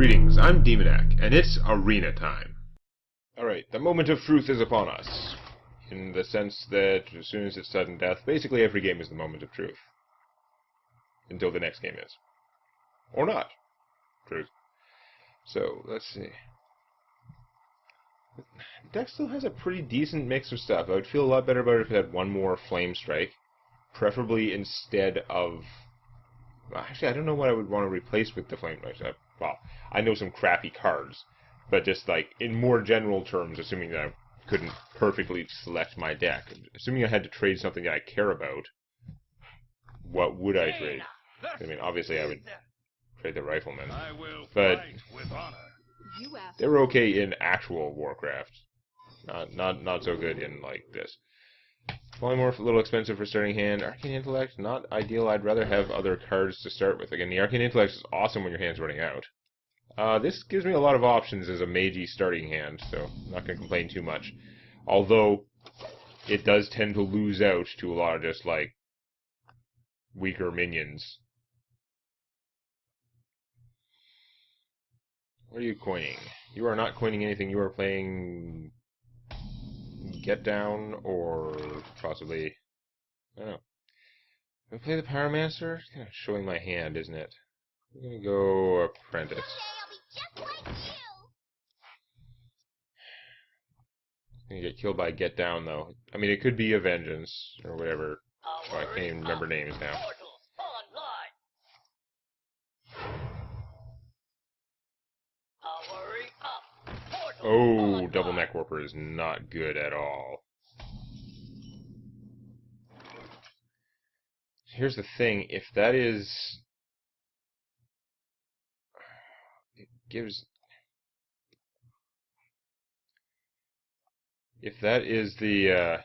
Greetings, I'm Demonac, and it's arena time. Alright, the moment of truth is upon us. In the sense that, as soon as it's sudden death, basically every game is the moment of truth. Until the next game is. Or not. Truth. So, let's see. The deck still has a pretty decent mix of stuff. I would feel a lot better about it if it had one more Flame Strike. Preferably instead of... Actually, I don't know what I would want to replace with the Flame Strike. Well, I know some crappy cards. But just, like, in more general terms, assuming that I couldn't perfectly select my deck. Assuming I had to trade something that I care about, what would I trade? I mean, obviously I would trade the Rifleman. But they're okay in actual Warcraft. Not so good in, like, this. Polymorph, a little expensive for starting hand. Arcane Intellect, not ideal. I'd rather have other cards to start with. Again, the Arcane Intellect is awesome when your hand's running out. This gives me a lot of options as a Mage-y starting hand, so I'm not going to complain too much. Although, it does tend to lose out to a lot of just, like, weaker minions. What are you coining? You are not coining anything. You are playing Get Down, or possibly... I don't know. Do I play the Pyromancer? It's kind of showing my hand, isn't it? I'm going to go Apprentice. Gonna get killed by Get Down, though. I mean, it could be a Vengeance, or whatever. Oh, I can't even remember names now. Oh, Double Neck Warper is not good at all. Here's the thing, if that is... It gives... If that is the,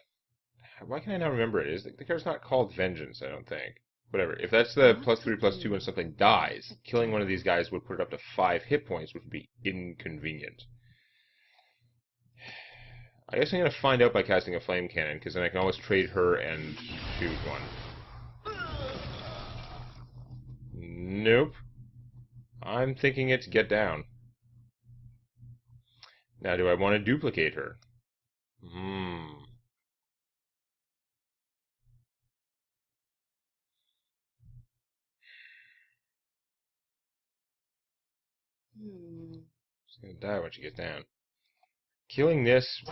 why can I not remember it? The card's not called Vengeance, I don't think. Whatever. If that's the +3/+2 when something dies, killing one of these guys would put it up to 5 hit points, which would be inconvenient. I guess I'm going to find out by casting a Flame Cannon, because then I can always trade her and shoot one. Nope. I'm thinking it's Get Down. Now, do I want to duplicate her? She's gonna die when she gets down. Killing this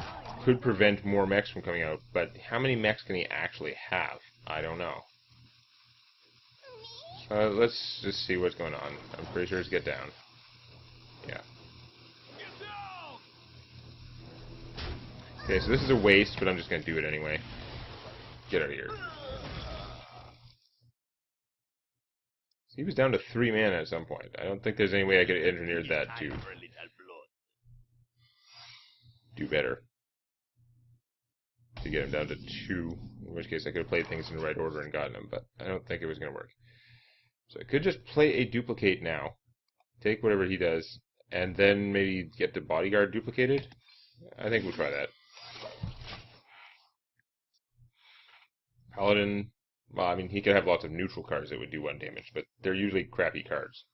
could prevent more mechs from coming out, but how many mechs can he actually have? I don't know. Let's just see what's going on. I'm pretty sure it's Get Down. Yeah. Okay, so this is a waste, but I'm just gonna do it anyway. Get out of here. So he was down to 3 mana at some point. I don't think there's any way I could have engineered that to do better. To get him down to 2, in which case I could have played things in the right order and gotten him, but I don't think it was going to work. So I could just play a duplicate now, take whatever he does, and then maybe get the bodyguard duplicated? I think we'll try that. Paladin, well, I mean, he could have lots of neutral cards that would do 1 damage, but they're usually crappy cards.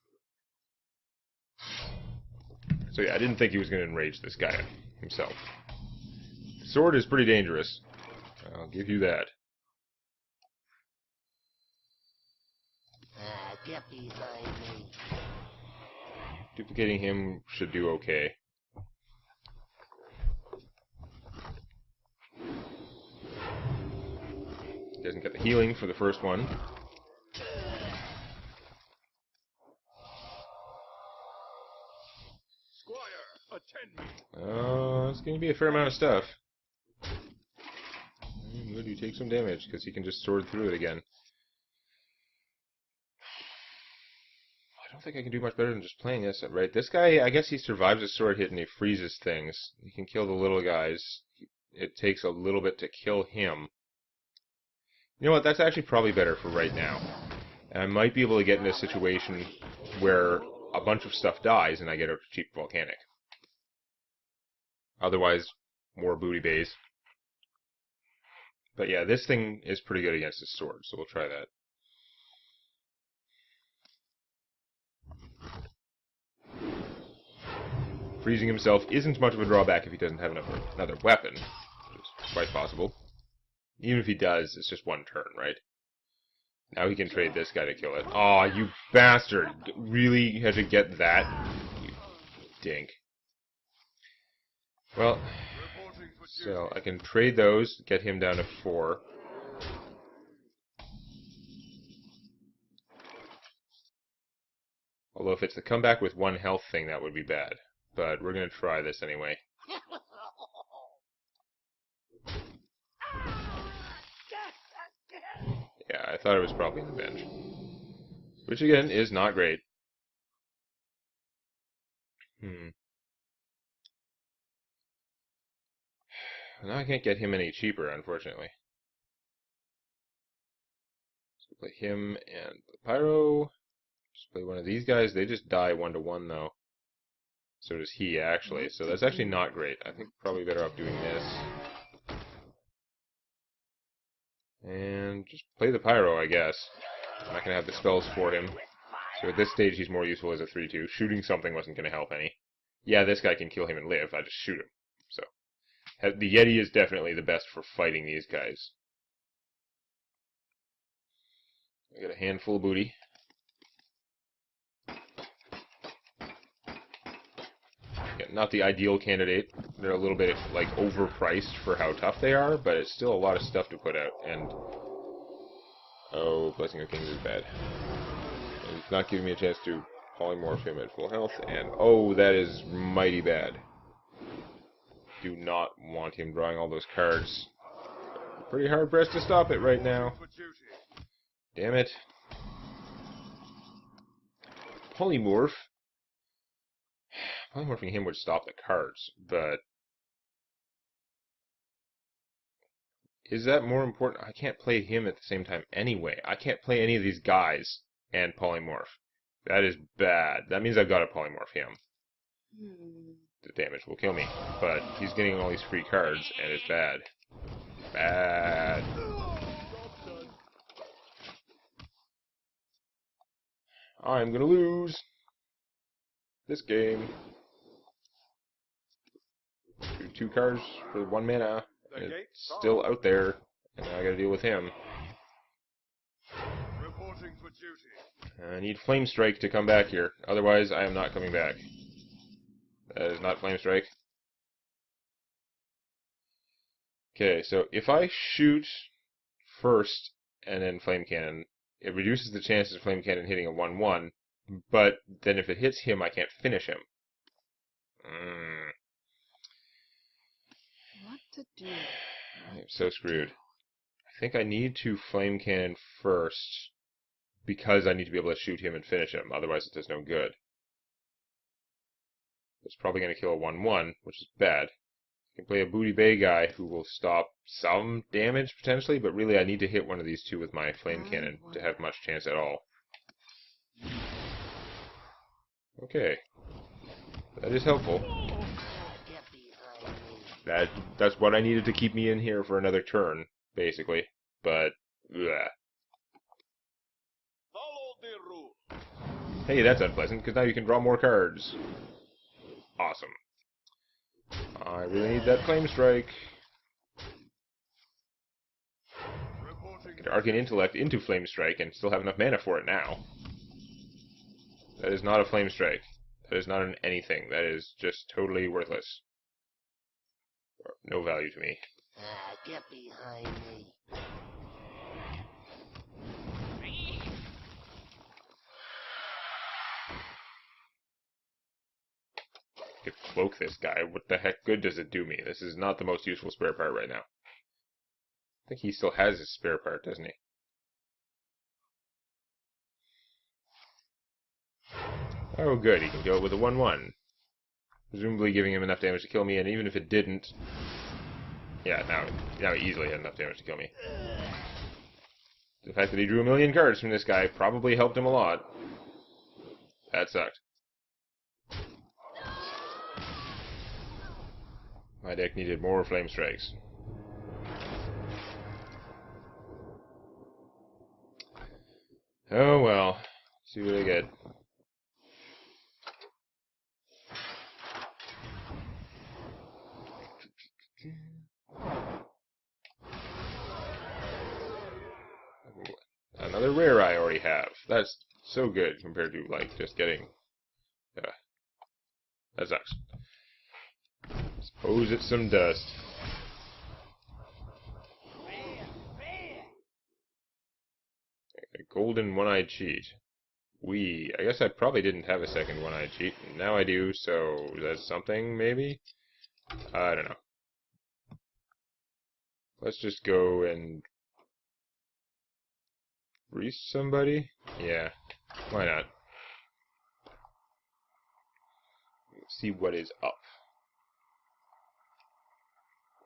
So yeah, I didn't think he was going to enrage this guy himself. Sword is pretty dangerous. I'll give you that. Duplicating him should do okay. Doesn't get the healing for the first one. It's going to be a fair amount of stuff. Would you take some damage, because he can just sword through it again. I don't think I can do much better than just playing this, right? This guy, I guess he survives a sword hit and he freezes things. He can kill the little guys. It takes a little bit to kill him. You know what, that's actually probably better for right now. And I might be able to get in a situation where a bunch of stuff dies and I get a cheap volcanic. Otherwise, more booty bays. But yeah, this thing is pretty good against his sword, so we'll try that. Freezing himself isn't much of a drawback if he doesn't have another weapon, which is quite possible. Even if he does, it's just one turn, right? Now he can trade this guy to kill it. Aw, you bastard! Really had to get that? You dink. Well, so I can trade those, get him down to 4. Although if it's the comeback with 1 health thing, that would be bad. But we're going to try this anyway. Yeah, I thought it was probably the bench. Which, again, is not great. Now I can't get him any cheaper, unfortunately. So play him and the Pyro. Just play one of these guys. They just die 1-to-1, though. So does he, actually. So that's actually not great. I think probably better off doing this. And just play the Pyro, I guess. I'm not going to have the spells for him. So at this stage, he's more useful as a 3-2. Shooting something wasn't going to help any. Yeah, this guy can kill him and live. I just shoot him. So the Yeti is definitely the best for fighting these guys. I got a handful of booty. Yeah, not the ideal candidate. They're a little bit, like, overpriced for how tough they are, but it's still a lot of stuff to put out, and... Oh, Blessing of Kings is bad. It's not giving me a chance to polymorph him at full health, and oh, that is mighty bad. Do not want him drawing all those cards. Pretty hard pressed to stop it right now. Damn it. Polymorph. Polymorphing him would stop the cards, but... Is that more important? I can't play him at the same time anyway. I can't play any of these guys and polymorph. That is bad. That means I've got to polymorph him. The damage will kill me. But he's getting all these free cards, and it's bad. Bad. I'm gonna lose this game. 2 cards for 1 mana. And it's still out there, and now I gotta deal with him. I need Flame Strike to come back here. Otherwise, I am not coming back. That is not Flame Strike. Okay, so if I shoot first and then Flame Cannon, it reduces the chances of Flame Cannon hitting a 1-1, but then if it hits him, I can't finish him. What to do? I'm so screwed. I think I need to Flame Cannon first, because I need to be able to shoot him and finish him, otherwise it does no good. It's probably going to kill a 1-1, which is bad. I can play a Booty Bay guy who will stop some damage, potentially, but really I need to hit one of these 2 with my Flame Cannon to have much chance at all. Okay. That is helpful. That's what I needed to keep me in here for another turn, basically. But, bleh. Hey, that's unpleasant, because now you can draw more cards. Awesome. I really need that Flame Strike. Get Arcane Intellect into Flame Strike and still have enough mana for it now. That is not a Flame Strike. That is not an anything. That is just totally worthless. No value to me. Get behind me. I could cloak this guy. What the heck good does it do me? This is not the most useful spare part right now. I think he still has his spare part, doesn't he? Oh, good. He can go with a 1-1. Presumably giving him enough damage to kill me, and even if it didn't... Yeah, now he easily had enough damage to kill me. The fact that he drew 1,000,000 cards from this guy probably helped him a lot. That sucked. My deck needed more Flame Strikes. Oh well. See what I get. have. That's so good compared to, like, just getting... that sucks. Suppose it's some dust. A golden one-eyed cheat. I guess I probably didn't have a second one-eyed cheat. Now I do, so that's something, maybe? I don't know. Let's just go and... Grease somebody? Yeah, why not? Let's see what is up.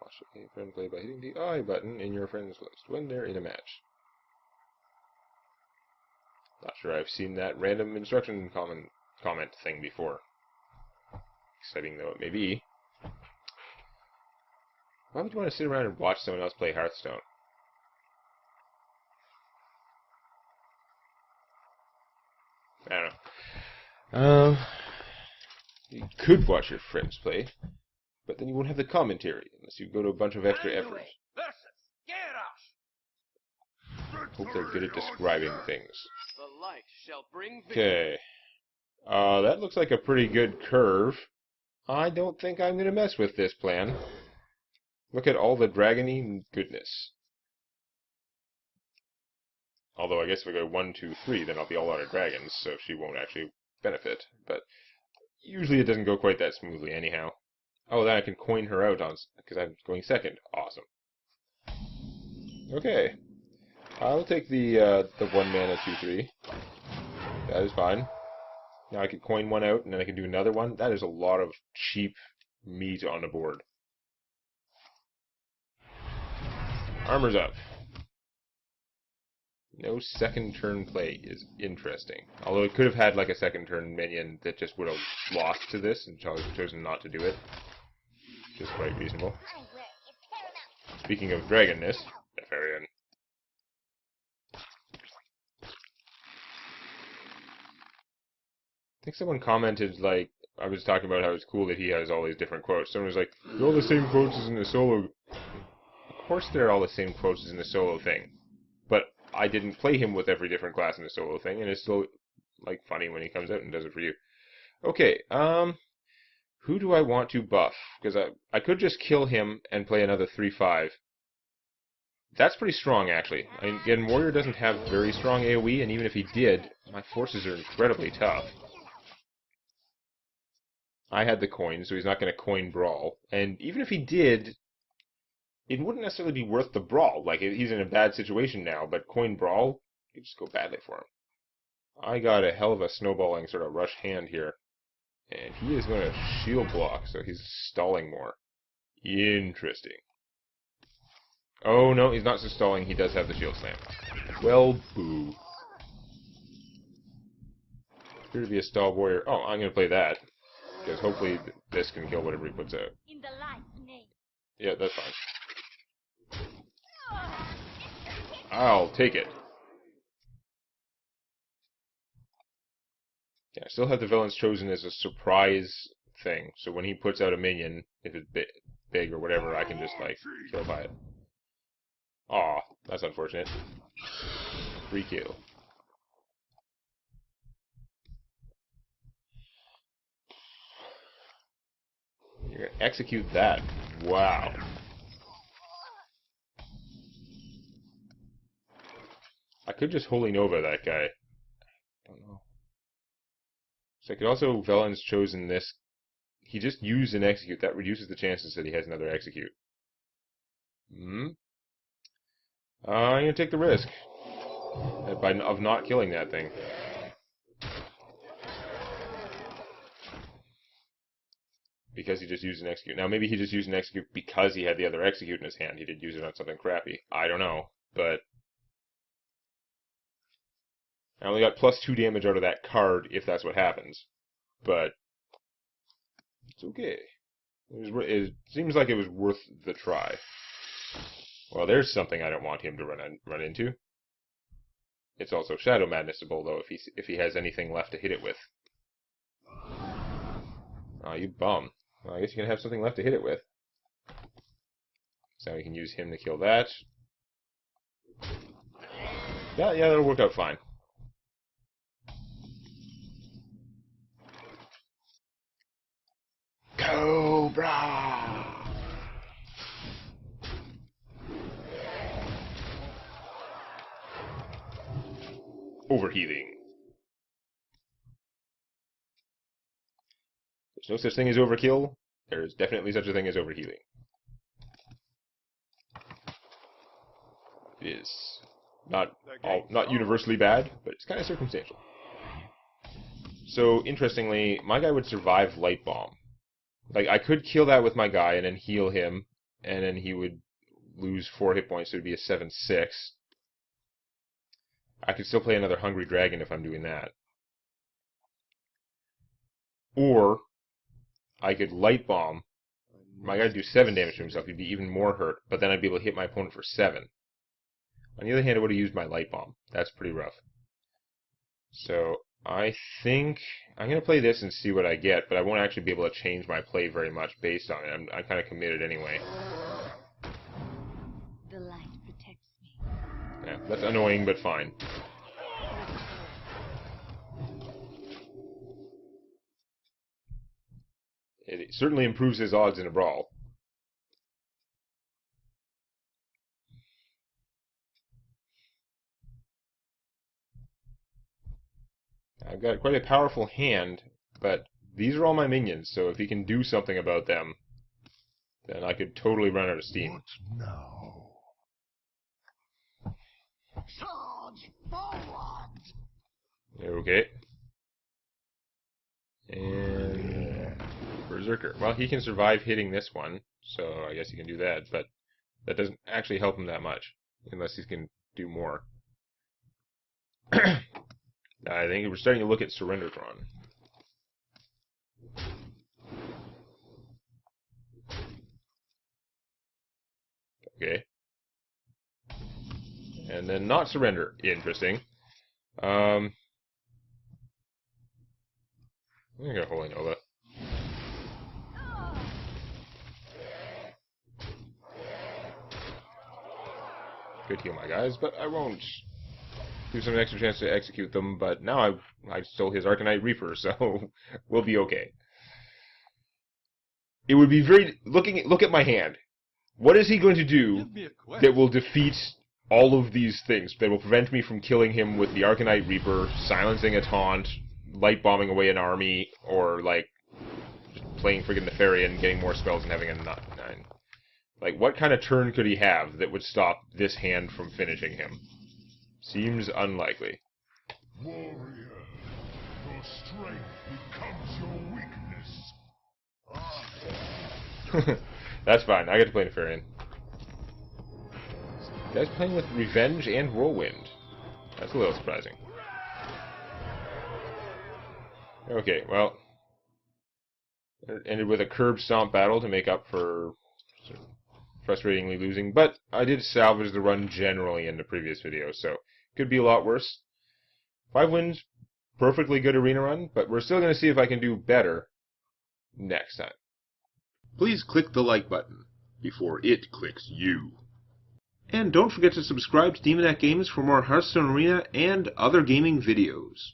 Watch a friend play by hitting the I button in your friend's list when they're in a match. Not sure I've seen that random instruction comment thing before. Exciting though it may be. Why would you want to sit around and watch someone else play Hearthstone? I don't know. You could watch your friends play, but then you won't have the commentary unless you go to a bunch of extra effort. Hope they're good at describing things. Okay. That looks like a pretty good curve. I don't think I'm going to mess with this plan. Look at all the dragony goodness. Although I guess if we go 1, 2, 3, then I'll be all out of dragons, so she won't actually benefit. But usually it doesn't go quite that smoothly anyhow. Oh, then I can coin her out on because I'm going second. Awesome. Okay. I'll take the 1 mana 2/3. That is fine. Now I can coin one out, and then I can do another one. That is a lot of cheap meat on the board. Armor's up. No second turn play is interesting. Although it could have had like a second turn minion that just would have lost to this and chosen not to do it. Which is quite reasonable. Speaking of dragonness, Nefarian. I think someone commented, like, I was talking about how it's cool that he has all these different quotes. Someone was like, they're all the same quotes as in the solo. Of course they're all the same quotes as in the solo thing. But I didn't play him with every different class in the solo thing, and it's still, like, funny when he comes out and does it for you. Okay, who do I want to buff? Because I could just kill him and play another 3/5. That's pretty strong, actually. I mean, again, Warrior doesn't have very strong AoE, and even if he did, my forces are incredibly tough. I had the coin, so he's not going to coin Brawl. And even if he did, it wouldn't necessarily be worth the Brawl. Like, he's in a bad situation now, but coin Brawl, it could just go badly for him. I got a hell of a snowballing sort of rush hand here. And he is going to shield block, so he's stalling more. Interesting. Oh, no, he's not just stalling. He does have the shield slam. Well, boo. Appear to be a stall warrior. Oh, I'm going to play that. Because hopefully this can kill whatever he puts out. In the light's name. Yeah, that's fine. I'll take it. Yeah, I still have the villains chosen as a surprise thing. So when he puts out a minion, if it's big or whatever, I can just, like, kill by it. Aw, that's unfortunate. Free kill. You're gonna execute that. Wow. I could just Holy Nova that guy. Don't know. So I could also Velen's chosen this. He just used an execute. That reduces the chances that he has another execute. I'm gonna take the risk of not killing that thing. Because he just used an execute. Now, maybe he just used an execute because he had the other execute in his hand. He did use it on something crappy. I don't know, but I only got +2 damage out of that card if that's what happens. But it's okay. It seems like it was worth the try. Well, there's something I don't want him to run into. It's also Shadow Madnessable, though, if he has anything left to hit it with. Oh, you bum. Well, I guess you can have something left to hit it with. So we can use him to kill that. Yeah, that'll work out fine. overhealing. There's no such thing as overkill. There is definitely such a thing as overhealing. It is not universally bad, but it's kind of circumstantial. So, interestingly, my guy would survive Light Bomb. Like, I could kill that with my guy and then heal him, and then he would lose 4 hit points, so it would be a 7-6. I could still play another Hungry Dragon if I'm doing that. Or, I could Light Bomb. My guy would do 7 damage to himself, he'd be even more hurt, but then I'd be able to hit my opponent for 7. On the other hand, I would have used my Light Bomb. That's pretty rough. So, I think I'm going to play this and see what I get, but I won't actually be able to change my play very much based on it. I'm kind of committed anyway. The light protects me. Yeah, that's annoying, but fine. It certainly improves his odds in a brawl. I've got quite a powerful hand, but these are all my minions, so if he can do something about them, then I could totally run out of steam. What now? Charge forward! Okay. And Berserker. Well, he can survive hitting this one, so I guess he can do that, but that doesn't actually help him that much, unless he can do more. I think we're starting to look at Surrendertron. Okay. And then not surrender. Interesting. I'm gonna go Holy Nova. Could heal my guys, but I won't. Give some extra chance to execute them, but now I stole his Arcanite Reaper, so we'll be okay. It would be very... Look at my hand. What is he going to do that will defeat all of these things, that will prevent me from killing him with the Arcanite Reaper, silencing a taunt, light bombing away an army, or, like, just playing friggin' Nefarian, getting more spells and having a 9. Like, what kind of turn could he have that would stop this hand from finishing him? Seems unlikely. Warrior, your strength becomes your weakness. That's fine. I get to play Nefarian. You guys playing with Revenge and Whirlwind. That's a little surprising. Okay, well. It ended with a curb stomp battle to make up for sort of frustratingly losing, but I did salvage the run generally in the previous video, so could be a lot worse. 5 wins, perfectly good arena run, but we're still going to see if I can do better next time. Please click the like button before it clicks you. And don't forget to subscribe to Demonac Games for more Hearthstone Arena and other gaming videos.